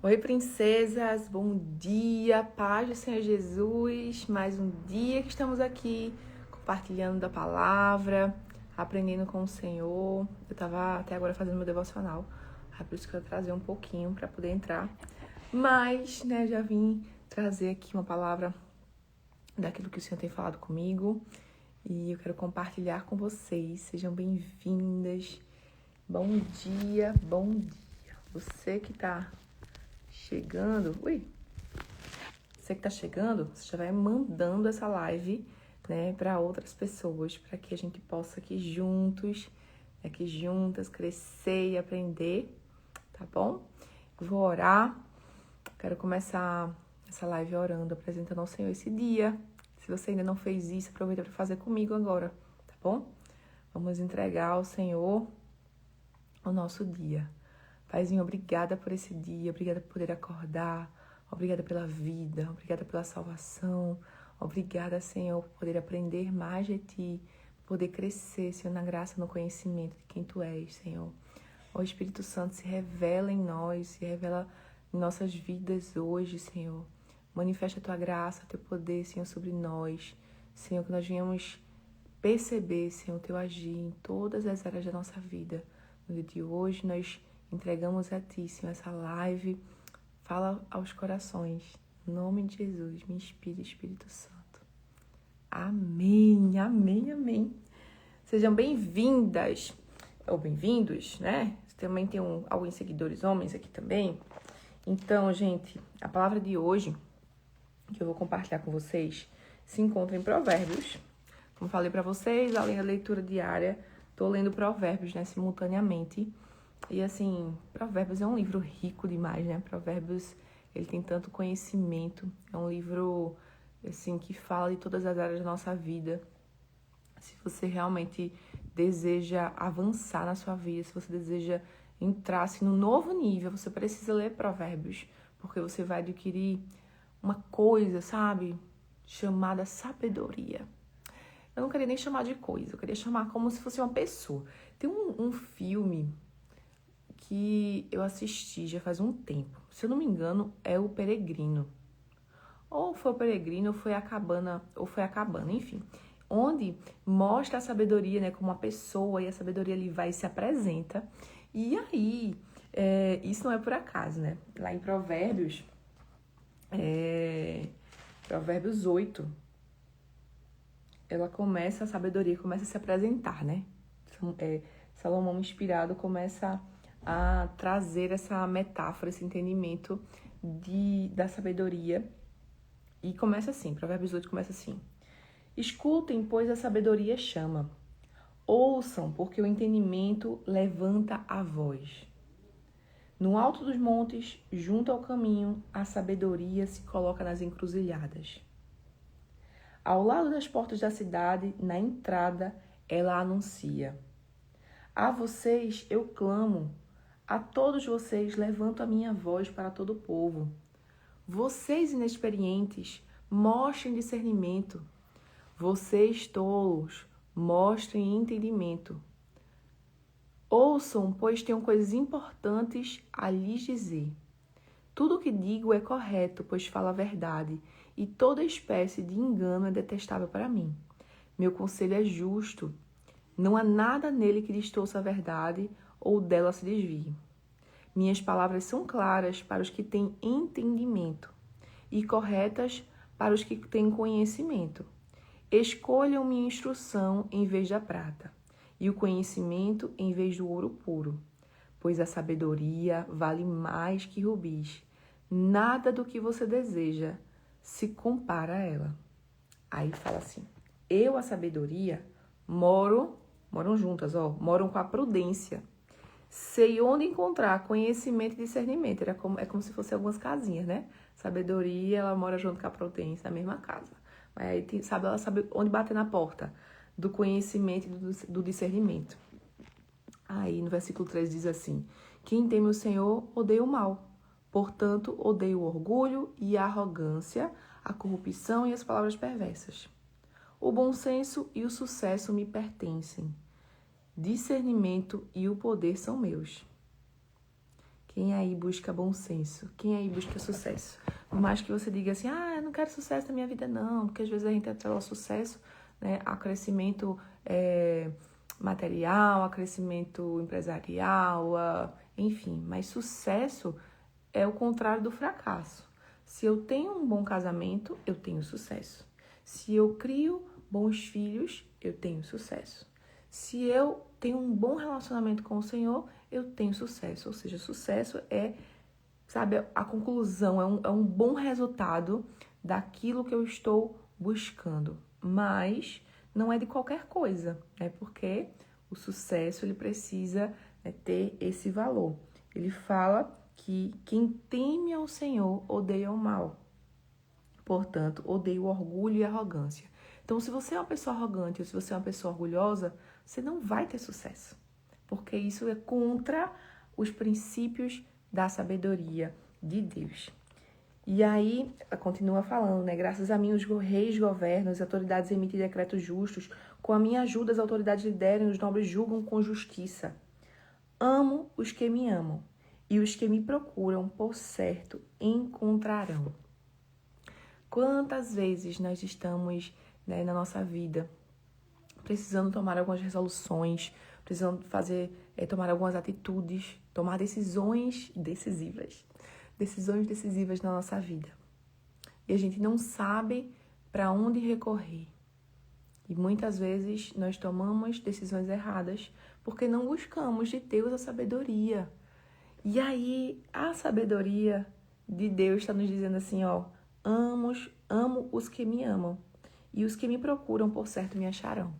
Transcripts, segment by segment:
Oi, princesas, bom dia, paz do Senhor Jesus. Mais um dia que estamos aqui compartilhando da palavra, aprendendo com o Senhor. Eu estava até agora fazendo meu devocional, por isso que eu trazer um pouquinho para poder entrar. Mas, já vim trazer aqui uma palavra daquilo que o Senhor tem falado comigo e eu quero compartilhar com vocês. Sejam bem-vindas. Bom dia, bom dia. Você que está chegando, você que tá chegando, você já vai mandando essa live, para outras pessoas, para que a gente possa aqui juntos, aqui juntas, crescer e aprender, tá bom? Vou orar, quero começar essa live orando, apresentando ao Senhor esse dia. Se você ainda não fez isso, aproveita para fazer comigo agora, tá bom? Vamos entregar ao Senhor o nosso dia. Paizinho, obrigada por esse dia, obrigada por poder acordar, obrigada pela vida, obrigada pela salvação, obrigada, Senhor, por poder aprender mais de Ti, poder crescer, Senhor, na graça, no conhecimento de quem Tu és, Senhor. O Espírito Santo se revela em nós, se revela em nossas vidas hoje, Senhor. Manifesta a Tua graça, Teu poder, Senhor, sobre nós, Senhor, que nós venhamos perceber, Senhor, o Teu agir em todas as áreas da nossa vida. No dia de hoje, nós entregamos a Ti, Senhor, essa live. Fala aos corações. Em nome de Jesus, me inspire, Espírito Santo. Amém, amém, amém. Sejam bem-vindas, ou bem-vindos, né? Também tem alguns seguidores homens aqui também. Então, gente, a palavra de hoje, que eu vou compartilhar com vocês, se encontra em Provérbios. Como falei para vocês, além da leitura diária, estou lendo Provérbios, simultaneamente. E assim, Provérbios é um livro rico demais, Provérbios, ele tem tanto conhecimento. É um livro, assim, que fala de todas as áreas da nossa vida. Se você realmente deseja avançar na sua vida, se você deseja entrar assim, no novo nível, você precisa ler Provérbios, porque você vai adquirir uma coisa, sabe, chamada sabedoria. Eu não queria nem chamar de coisa, eu queria chamar como se fosse uma pessoa. Tem um filme que eu assisti já faz um tempo. Se eu não me engano, é o Peregrino. Ou foi o Peregrino, ou foi a Cabana, enfim. Onde mostra a sabedoria, como uma pessoa, e a sabedoria ali vai e se apresenta. E aí, isso não é por acaso, Lá em Provérbios, Provérbios 8, a sabedoria começa a se apresentar, Salomão inspirado começa a trazer essa metáfora, esse entendimento da sabedoria. E começa assim, Provérbios 8 começa assim. Escutem, pois a sabedoria chama. Ouçam, porque o entendimento levanta a voz. No alto dos montes, junto ao caminho, a sabedoria se coloca nas encruzilhadas. Ao lado das portas da cidade, na entrada, ela anuncia. A vocês eu clamo, a todos vocês levanto a minha voz para todo o povo. Vocês inexperientes, mostrem discernimento. Vocês tolos, mostrem entendimento. Ouçam, pois tenho coisas importantes a lhes dizer. Tudo o que digo é correto, pois falo a verdade, e toda espécie de engano é detestável para mim. Meu conselho é justo. Não há nada nele que distorça a verdade ou dela se desvie. Minhas palavras são claras para os que têm entendimento e corretas para os que têm conhecimento. Escolham minha instrução em vez da prata e o conhecimento em vez do ouro puro, pois a sabedoria vale mais que rubis. Nada do que você deseja se compara a ela. Aí fala assim, eu, a sabedoria, moram juntas, moram com a prudência. Sei onde encontrar conhecimento e discernimento. É como se fossem algumas casinhas, Sabedoria, ela mora junto com a prudência, na mesma casa. Aí ela sabe onde bater na porta do conhecimento e do discernimento. Aí no versículo 3 diz assim, quem teme o Senhor odeia o mal. Portanto, odeia o orgulho e a arrogância, a corrupção e as palavras perversas. O bom senso e o sucesso me pertencem. Discernimento e o poder são meus. Quem aí busca bom senso? Quem aí busca sucesso? Por mais que você diga assim, eu não quero sucesso na minha vida não, porque às vezes a gente atrela o sucesso, né, a crescimento material, a crescimento empresarial, enfim. Mas sucesso é o contrário do fracasso. Se eu tenho um bom casamento, eu tenho sucesso. Se eu crio bons filhos, eu tenho sucesso. Se eu tenho um bom relacionamento com o Senhor, eu tenho sucesso. Ou seja, sucesso é, sabe, a conclusão, é um bom resultado daquilo que eu estou buscando. Mas não é de qualquer coisa, né? Porque o sucesso, ele precisa, né, ter esse valor. Ele fala que quem teme ao Senhor odeia o mal. Portanto, odeia o orgulho e a arrogância. Então, se você é uma pessoa arrogante ou se você é uma pessoa orgulhosa, você não vai ter sucesso. Porque isso é contra os princípios da sabedoria de Deus. E aí, continua falando, né? Graças a mim, os reis governam, as autoridades emitem decretos justos. Com a minha ajuda, as autoridades lideram e os nobres julgam com justiça. Amo os que me amam, e os que me procuram, por certo, encontrarão. Quantas vezes nós estamos, né, na nossa vida precisando tomar algumas resoluções, precisando tomar algumas atitudes, tomar decisões decisivas na nossa vida. E a gente não sabe para onde recorrer. E muitas vezes nós tomamos decisões erradas porque não buscamos de Deus a sabedoria. E aí a sabedoria de Deus está nos dizendo assim, amo os que me amam. E os que me procuram, por certo, me acharão.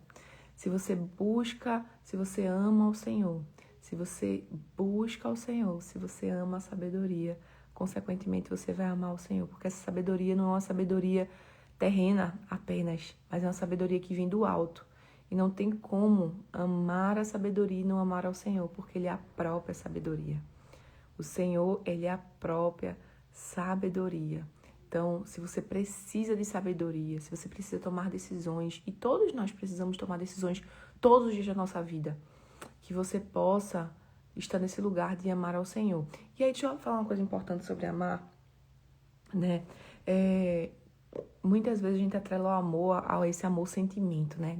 Se você ama o Senhor, se você busca o Senhor, se você ama a sabedoria, consequentemente você vai amar o Senhor. Porque essa sabedoria não é uma sabedoria terrena apenas, mas é uma sabedoria que vem do alto. E não tem como amar a sabedoria e não amar ao Senhor, porque Ele é a própria sabedoria. O Senhor, Ele é a própria sabedoria. Então, se você precisa de sabedoria, se você precisa tomar decisões, e todos nós precisamos tomar decisões todos os dias da nossa vida, que você possa estar nesse lugar de amar ao Senhor. E aí, deixa eu falar uma coisa importante sobre amar, né? Muitas vezes a gente atrela o amor a esse amor-sentimento, né?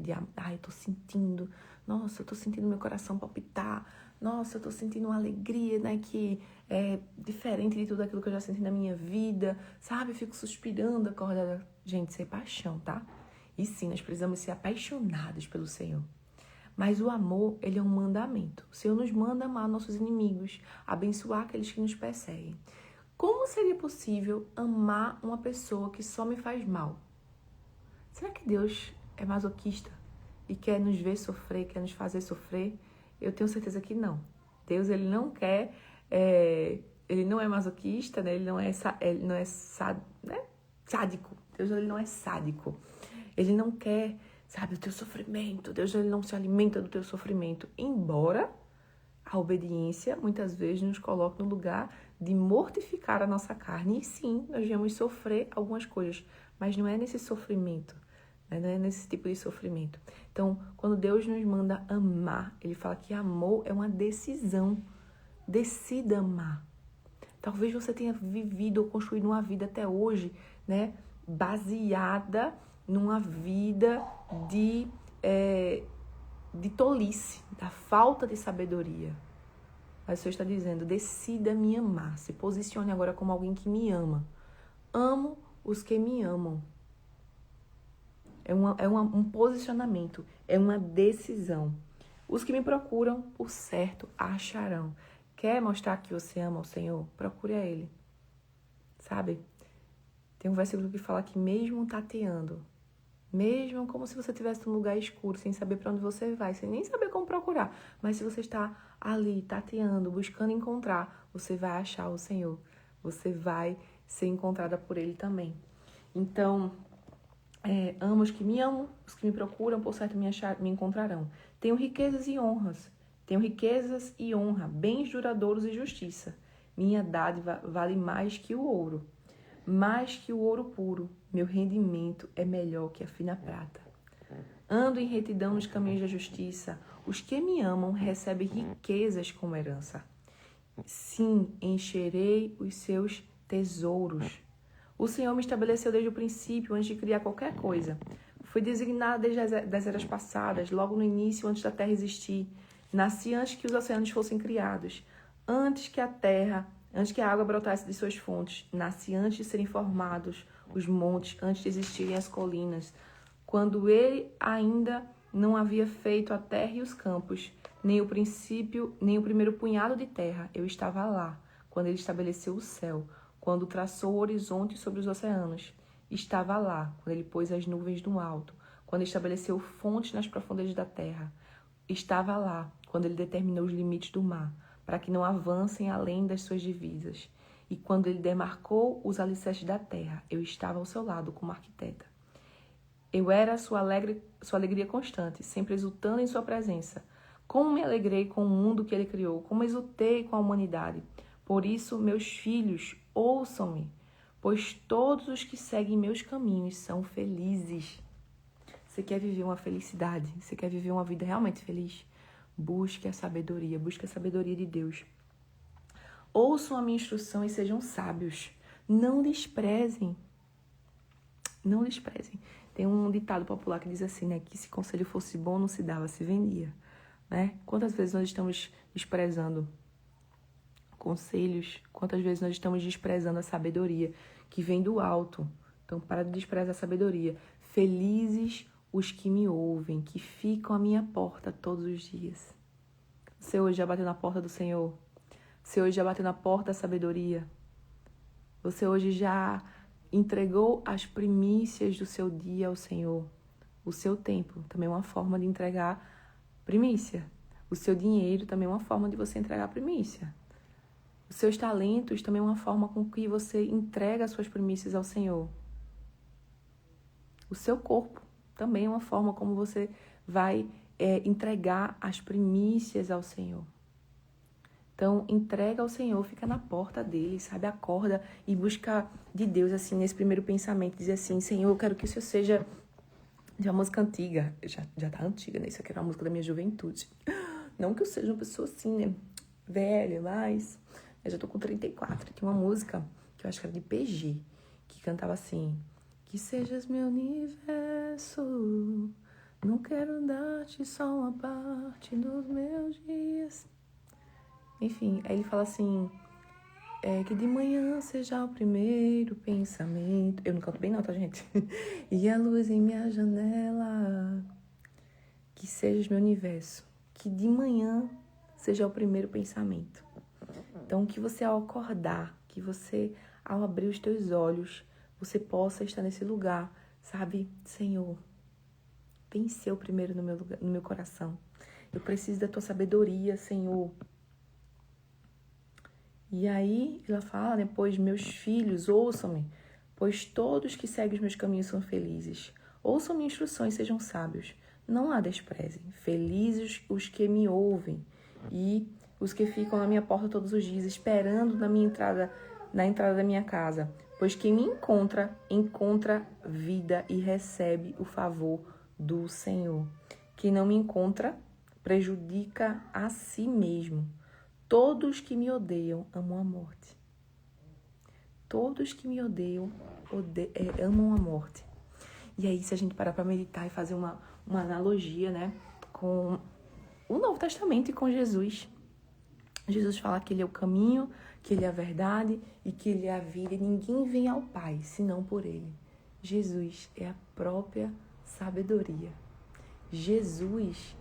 Eu tô sentindo, nossa, eu tô sentindo meu coração palpitar, nossa, eu tô sentindo uma alegria, né? Que é diferente de tudo aquilo que eu já senti na minha vida, sabe? Eu fico suspirando, acordada. Gente, isso é paixão, tá? E sim, nós precisamos ser apaixonados pelo Senhor. Mas o amor, ele é um mandamento. O Senhor nos manda amar nossos inimigos, abençoar aqueles que nos perseguem. Como seria possível amar uma pessoa que só me faz mal? Será que Deus é masoquista e quer nos ver sofrer, quer nos fazer sofrer? Eu tenho certeza que não. Deus, ele não quer, ele não é masoquista, né? Ele não é sádico. Deus, ele não é sádico. Ele não quer, sabe, o teu sofrimento. Deus, ele não se alimenta do teu sofrimento. Embora a obediência, muitas vezes, nos coloca no lugar de mortificar a nossa carne. E sim, nós viemos sofrer algumas coisas, mas não é nesse sofrimento, né? Não é nesse tipo de sofrimento. Então, quando Deus nos manda amar, Ele fala que amor é uma decisão. Decida amar. Talvez você tenha vivido ou construído uma vida até hoje, né, baseada numa vida de tolice, da falta de sabedoria. Mas o Senhor está dizendo, decida me amar. Se posicione agora como alguém que me ama. Amo os que me amam. É um posicionamento, é uma decisão. Os que me procuram, por certo, acharão. Quer mostrar que você ama o Senhor? Procure a Ele. Sabe? Tem um versículo que fala que mesmo tateando, mesmo como se você estivesse num lugar escuro, sem saber para onde você vai, sem nem saber como procurar. Mas se você está ali, tateando, buscando encontrar, você vai achar o Senhor. Você vai ser encontrada por Ele também. Então, amo os que me amam, os que me procuram, por certo me encontrarão. Tenho riquezas e honras. Tenho riquezas e honra, bens duradouros e justiça. Minha dádiva vale mais que o ouro. Mais que o ouro puro, meu rendimento é melhor que a fina prata. Ando em retidão nos caminhos da justiça. Os que me amam recebem riquezas como herança. Sim, encherei os seus tesouros. O Senhor me estabeleceu desde o princípio, antes de criar qualquer coisa. Fui designado desde as eras passadas, logo no início, antes da terra existir. Nasci antes que os oceanos fossem criados, antes que a água brotasse de suas fontes. Nasci antes de serem formados os montes, antes de existirem as colinas. Quando ele ainda não havia feito a terra e os campos, nem o princípio, nem o primeiro punhado de terra, eu estava lá. Quando ele estabeleceu o céu, quando traçou o horizonte sobre os oceanos, estava lá. Quando ele pôs as nuvens no alto, quando estabeleceu fontes nas profundezas da terra, estava lá. Quando ele determinou os limites do mar, para que não avancem além das suas divisas. E quando ele demarcou os alicerces da terra, eu estava ao seu lado como arquiteta. Eu era sua alegria constante, sempre exultando em sua presença. Como me alegrei com o mundo que ele criou, como exultei com a humanidade. Por isso, meus filhos, ouçam-me, pois todos os que seguem meus caminhos são felizes. Você quer viver uma felicidade? Você quer viver uma vida realmente feliz? Busque a sabedoria de Deus. Ouçam a minha instrução e sejam sábios. Não desprezem. Não desprezem. Tem um ditado popular que diz assim, né? Que se conselho fosse bom, não se dava, se vendia. Né? Quantas vezes nós estamos desprezando conselhos? Quantas vezes nós estamos desprezando a sabedoria que vem do alto? Então, para de desprezar a sabedoria. Felizes os que me ouvem, que ficam à minha porta todos os dias. Você hoje já bateu na porta do Senhor? Você hoje já bateu na porta da sabedoria? Você hoje já entregou as primícias do seu dia ao Senhor? O seu tempo também é uma forma de entregar primícia. O seu dinheiro também é uma forma de você entregar primícia. Os seus talentos também é uma forma com que você entrega as suas primícias ao Senhor. O seu corpo também é uma forma como você vai entregar as primícias ao Senhor. Então, entrega ao Senhor, fica na porta dele, sabe? Acorda e busca de Deus, assim, nesse primeiro pensamento. Dizer assim, Senhor, eu quero que o Senhor seja... De uma música antiga, já tá antiga, né? Isso aqui era uma música da minha juventude. Não que eu seja uma pessoa assim, né? Velha, mas... Eu já tô com 34. Tinha uma música que eu acho que era de PG, que cantava assim... Que sejas meu universo, não quero dar-te só uma parte dos meus dias. Enfim, aí ele fala assim, que de manhã seja o primeiro pensamento. Eu não canto bem não, tá, gente? E a luz em minha janela, que sejas meu universo, que de manhã seja o primeiro pensamento. Então, que você ao acordar, que você ao abrir os teus olhos, você possa estar nesse lugar, sabe? Senhor, vem ser o primeiro no meu coração. Eu preciso da tua sabedoria, Senhor. E aí, ela fala, né? Pois meus filhos, ouçam-me, pois todos que seguem os meus caminhos são felizes. Ouçam minhas instruções, sejam sábios. Não a desprezem. Felizes os que me ouvem e os que ficam na minha porta todos os dias, esperando na entrada da minha casa. Pois quem me encontra vida e recebe o favor do Senhor. Quem não me encontra, prejudica a si mesmo. Todos que me odeiam amam a morte. Todos que me odeiam amam a morte. E aí, se a gente parar para meditar e fazer uma analogia, né, com o Novo Testamento e com Jesus. Jesus fala que ele é o caminho, que ele é a verdade e que ele é a vida. E ninguém vem ao Pai senão por ele. Jesus é a própria sabedoria. Jesus,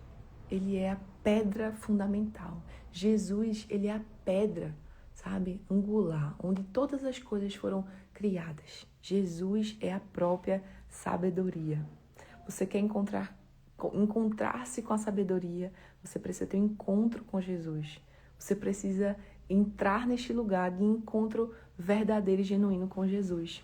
ele é a pedra fundamental. Jesus, ele é a pedra, sabe, angular, onde todas as coisas foram criadas. Jesus é a própria sabedoria. Você quer encontrar-se com a sabedoria, você precisa ter um encontro com Jesus. Você precisa entrar neste lugar de encontro verdadeiro e genuíno com Jesus.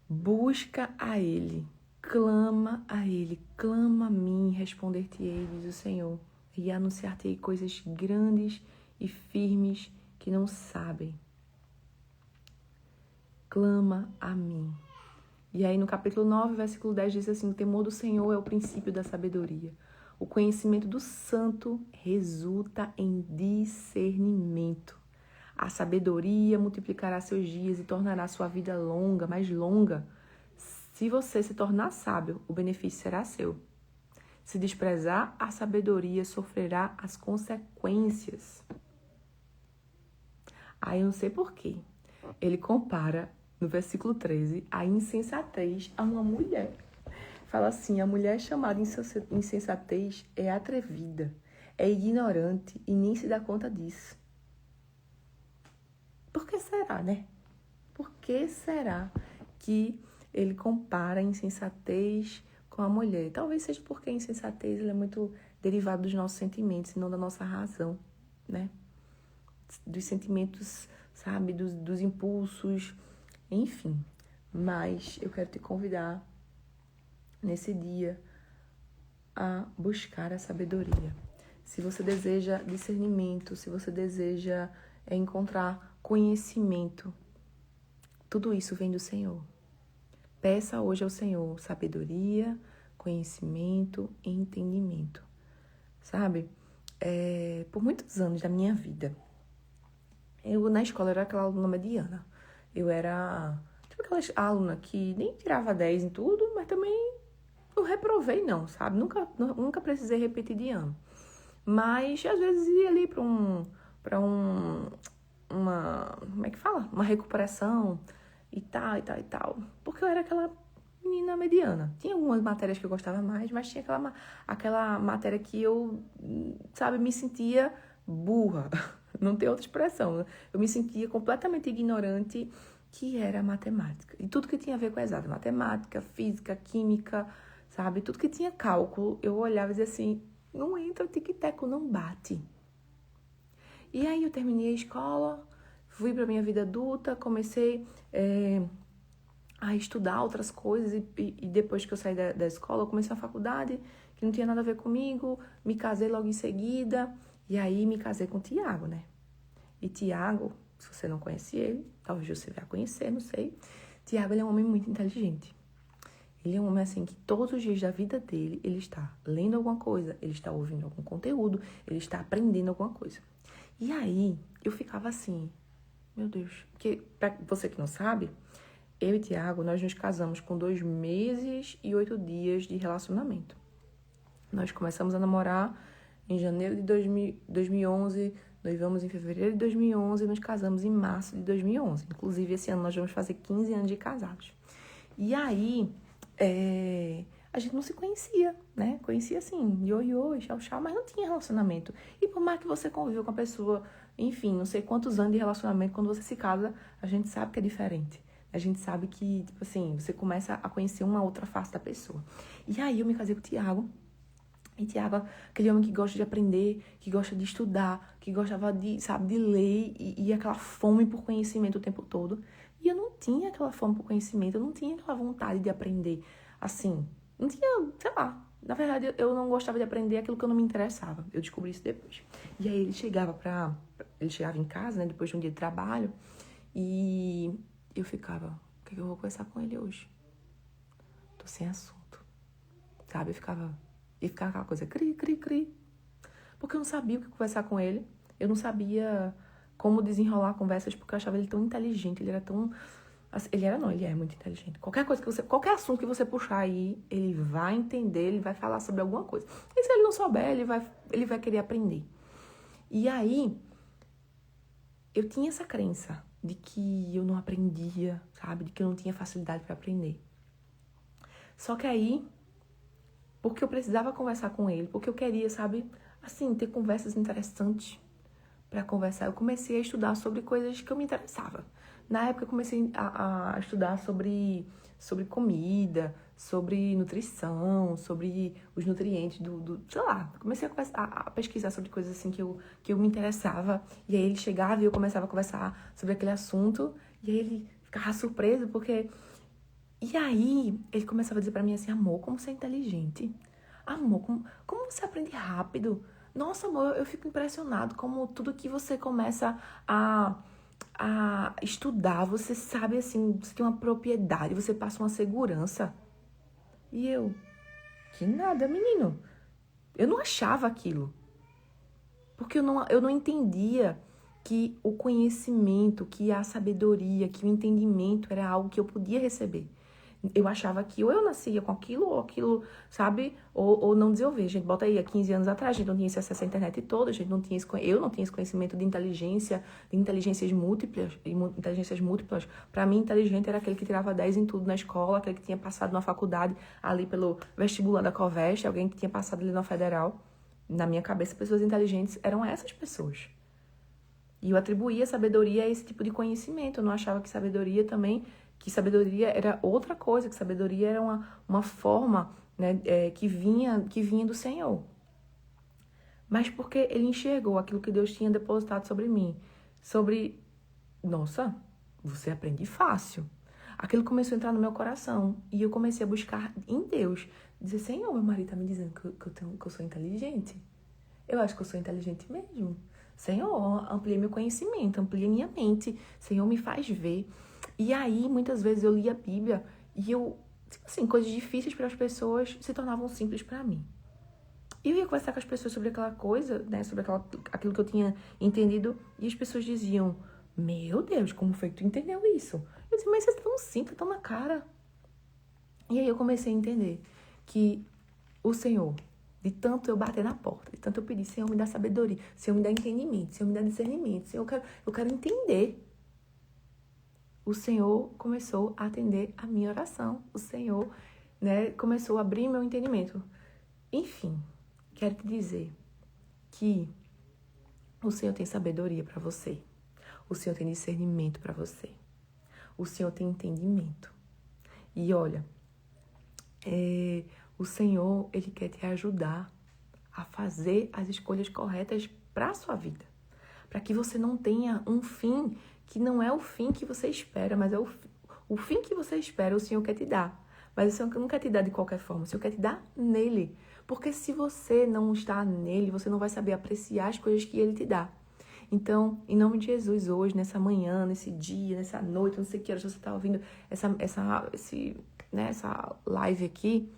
Busca a Ele, clama a Ele, clama a mim, responder-te-ei, diz o Senhor, e anunciar-te-ei coisas grandes e firmes que não sabem. Clama a mim. E aí no capítulo 9, versículo 10 diz assim, o temor do Senhor é o princípio da sabedoria. O conhecimento do santo resulta em discernimento. A sabedoria multiplicará seus dias e tornará sua vida longa, mais longa. Se você se tornar sábio, o benefício será seu. Se desprezar a sabedoria, sofrerá as consequências. Aí eu não sei por quê. Ele compara, no versículo 13, a insensatez a uma mulher. Fala assim, a mulher chamada insensatez é atrevida, é ignorante e nem se dá conta disso. Por que será, né? Por que será que ele compara a insensatez com a mulher? Talvez seja porque a insensatez ela é muito derivada dos nossos sentimentos e não da nossa razão, né? Dos sentimentos, sabe? Dos impulsos, enfim. Mas eu quero te convidar nesse dia a buscar a sabedoria. Se você deseja discernimento, se você deseja encontrar conhecimento, tudo isso vem do Senhor. Peça hoje ao Senhor sabedoria, conhecimento e entendimento. Sabe? Por muitos anos da minha vida, eu na escola era aquela aluna mediana. Eu era tipo aquela aluna que nem tirava 10 em tudo, mas também não reprovei não, sabe? Nunca precisei repetir de ano. Mas às vezes ia ali para uma, como é que fala? Uma recuperação e tal. Porque eu era aquela menina mediana. Tinha algumas matérias que eu gostava mais, mas tinha aquela matéria que eu, sabe, me sentia burra. Não tem outra expressão. Eu me sentia completamente ignorante, que era a matemática. E tudo que tinha a ver com exato. Matemática, física, química, sabe? Tudo que tinha cálculo, eu olhava e dizia assim, não entra, o tic-teco não bate. E aí eu terminei a escola, fui para minha vida adulta, comecei a estudar outras coisas e depois que eu saí da escola, eu comecei a faculdade, que não tinha nada a ver comigo, me casei logo em seguida, e aí me casei com o Tiago, né? E Tiago, se você não conhece ele, talvez você vá conhecer, não sei. Tiago, ele é um homem muito inteligente. Ele é um homem assim que todos os dias da vida dele, ele está lendo alguma coisa, ele está ouvindo algum conteúdo, ele está aprendendo alguma coisa. E aí, eu ficava assim, meu Deus, porque pra você que não sabe, eu e Tiago, nós nos casamos com 2 meses e 8 dias de relacionamento. Nós começamos a namorar em janeiro de 2011, noivamos em fevereiro de 2011 e nos casamos em março de 2011. Inclusive, esse ano nós vamos fazer 15 anos de casados. E aí, a gente não se conhecia, né? Conhecia assim, oi, tchau, mas não tinha relacionamento. E por mais que você conviveu com a pessoa, enfim, não sei quantos anos de relacionamento, quando você se casa, a gente sabe que é diferente. A gente sabe que, tipo assim, você começa a conhecer uma outra face da pessoa. E aí eu me casei com o Tiago. E Tiago, aquele homem que gosta de aprender, que gosta de estudar, que gostava de, sabe, de ler e aquela fome por conhecimento o tempo todo. E eu não tinha aquela fome por conhecimento, eu não tinha aquela vontade de aprender, assim, não tinha, sei lá. Na verdade, eu não gostava de aprender aquilo que eu não me interessava. Eu descobri isso depois. E aí ele chegava em casa, né, depois de um dia de trabalho, e eu ficava, o que eu vou conversar com ele hoje? Tô sem assunto, sabe? E ficava aquela coisa, cri. Porque eu não sabia o que conversar com ele. Eu não sabia como desenrolar conversas, porque eu achava ele tão inteligente. Ele é muito inteligente. Qualquer assunto que você puxar aí, ele vai entender, ele vai falar sobre alguma coisa. E se ele não souber, ele vai querer aprender. E aí, eu tinha essa crença de que eu não aprendia, sabe? De que eu não tinha facilidade para aprender. Só que aí, porque eu precisava conversar com ele, porque eu queria, sabe, assim, ter conversas interessantes para conversar, eu comecei a estudar sobre coisas que eu me interessava. Na época eu comecei a estudar sobre comida, sobre nutrição, sobre os nutrientes sei lá, comecei a pesquisar sobre coisas assim que eu me interessava, e aí ele chegava e eu começava a conversar sobre aquele assunto, e aí ele ficava surpreso, porque... E aí, ele começava a dizer pra mim assim, amor, como você é inteligente. Amor, como você aprende rápido. Nossa, amor, eu fico impressionado como tudo que você começa a estudar, você sabe assim, você tem uma propriedade, você passa uma segurança. E eu, que nada, menino. Eu não achava aquilo. Porque eu não entendia que o conhecimento, que a sabedoria, que o entendimento era algo que eu podia receber. Eu achava que ou eu nascia com aquilo, ou aquilo, sabe? Ou não desenvolver. A gente bota aí, há 15 anos atrás, a gente não tinha esse acesso à internet toda, eu não tinha esse conhecimento de inteligência, de inteligências múltiplas. Para mim, inteligente era aquele que tirava 10 em tudo na escola, aquele que tinha passado na faculdade, ali pelo vestibular da Coveste, alguém que tinha passado ali na Federal. Na minha cabeça, pessoas inteligentes eram essas pessoas. E eu atribuía sabedoria a esse tipo de conhecimento. Eu não achava que sabedoria era outra coisa, que sabedoria era uma forma, né, que vinha do Senhor. Mas porque ele enxergou aquilo que Deus tinha depositado sobre mim. Nossa, você aprende fácil. Aquilo começou a entrar no meu coração. E eu comecei a buscar em Deus. Dizer, Senhor, meu marido tá me dizendo que eu sou inteligente. Eu acho que eu sou inteligente mesmo. Senhor, amplie meu conhecimento, amplie minha mente. Senhor, me faz ver. E aí, muitas vezes, eu lia a Bíblia e coisas difíceis para as pessoas se tornavam simples para mim. E eu ia conversar com as pessoas sobre aquela coisa, né, sobre aquilo que eu tinha entendido, e as pessoas diziam, meu Deus, como foi que tu entendeu isso? Eu disse, mas isso é tão simples, tão na cara. E aí eu comecei a entender que o Senhor, de tanto eu bater na porta, de tanto eu pedir, Senhor, me dá sabedoria, Senhor, me dá entendimento, Senhor, me dá discernimento, Senhor, eu quero entender. O Senhor começou a atender a minha oração. O Senhor, né, começou a abrir meu entendimento. Enfim, quero te dizer que o Senhor tem sabedoria para você. O Senhor tem discernimento para você. O Senhor tem entendimento. E olha, o Senhor, Ele quer te ajudar a fazer as escolhas corretas para a sua vida. Para que você não tenha um fim que não é o fim que você espera, mas é o fim que você espera, o Senhor quer te dar. Mas o Senhor não quer te dar de qualquer forma, o Senhor quer te dar nele. Porque se você não está nele, você não vai saber apreciar as coisas que ele te dá. Então, em nome de Jesus, hoje, nessa manhã, nesse dia, nessa noite, não sei que horas você está ouvindo essa live aqui,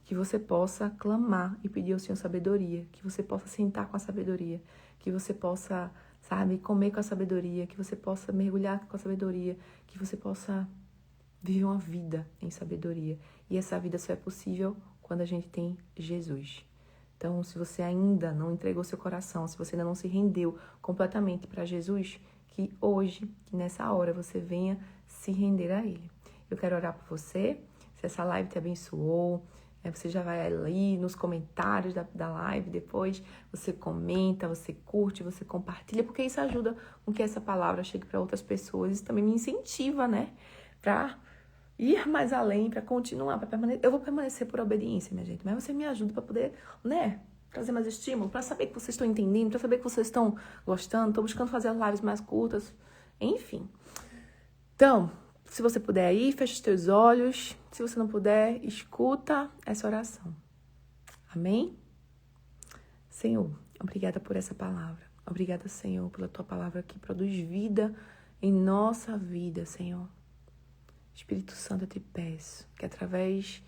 que você possa clamar e pedir ao Senhor sabedoria, que você possa sentar com a sabedoria, que você possa, sabe, comer com a sabedoria, que você possa mergulhar com a sabedoria, que você possa viver uma vida em sabedoria. E essa vida só é possível quando a gente tem Jesus. Então, se você ainda não entregou seu coração, se você ainda não se rendeu completamente para Jesus, que hoje, que nessa hora, você venha se render a Ele. Eu quero orar por você, se essa live te abençoou, você já vai ali nos comentários da live, depois você comenta, você curte, você compartilha, porque isso ajuda com que essa palavra chegue para outras pessoas. Isso também me incentiva, né? Para ir mais além, para continuar, para permanecer. Eu vou permanecer por obediência, minha gente, mas você me ajuda para poder, né? Trazer mais estímulo, para saber que vocês estão entendendo, para saber que vocês estão gostando. Estou buscando fazer as lives mais curtas, enfim. Então, se você puder aí, fecha os teus olhos. Se você não puder, escuta essa oração. Amém? Senhor, obrigada por essa palavra. Obrigada, Senhor, pela tua palavra que produz vida em nossa vida, Senhor. Espírito Santo, eu te peço que através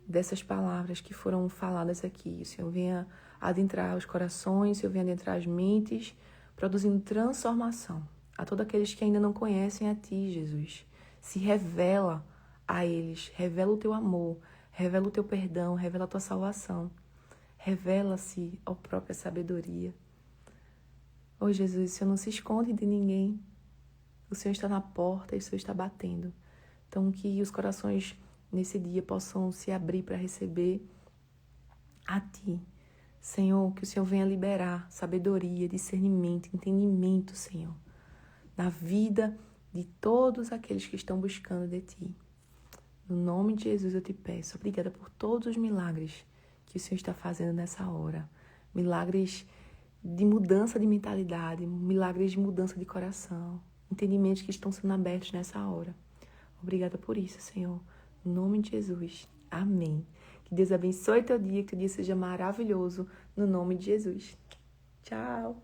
dessas palavras que foram faladas aqui, o Senhor venha adentrar os corações, o Senhor venha adentrar as mentes, produzindo transformação a todos aqueles que ainda não conhecem a Ti, Jesus. Se revela a eles, revela o Teu amor, revela o Teu perdão, revela a Tua salvação. Revela-se a própria sabedoria. Oh, Jesus, o Senhor não se esconde de ninguém. O Senhor está na porta e o Senhor está batendo. Então, que os corações nesse dia possam se abrir para receber a Ti. Senhor, que o Senhor venha liberar sabedoria, discernimento, entendimento, Senhor, na vida de todos aqueles que estão buscando de Ti. No nome de Jesus eu te peço, obrigada por todos os milagres que o Senhor está fazendo nessa hora. Milagres de mudança de mentalidade, milagres de mudança de coração, entendimentos que estão sendo abertos nessa hora. Obrigada por isso, Senhor. No nome de Jesus. Amém. Que Deus abençoe teu dia, que teu dia seja maravilhoso. No nome de Jesus. Tchau.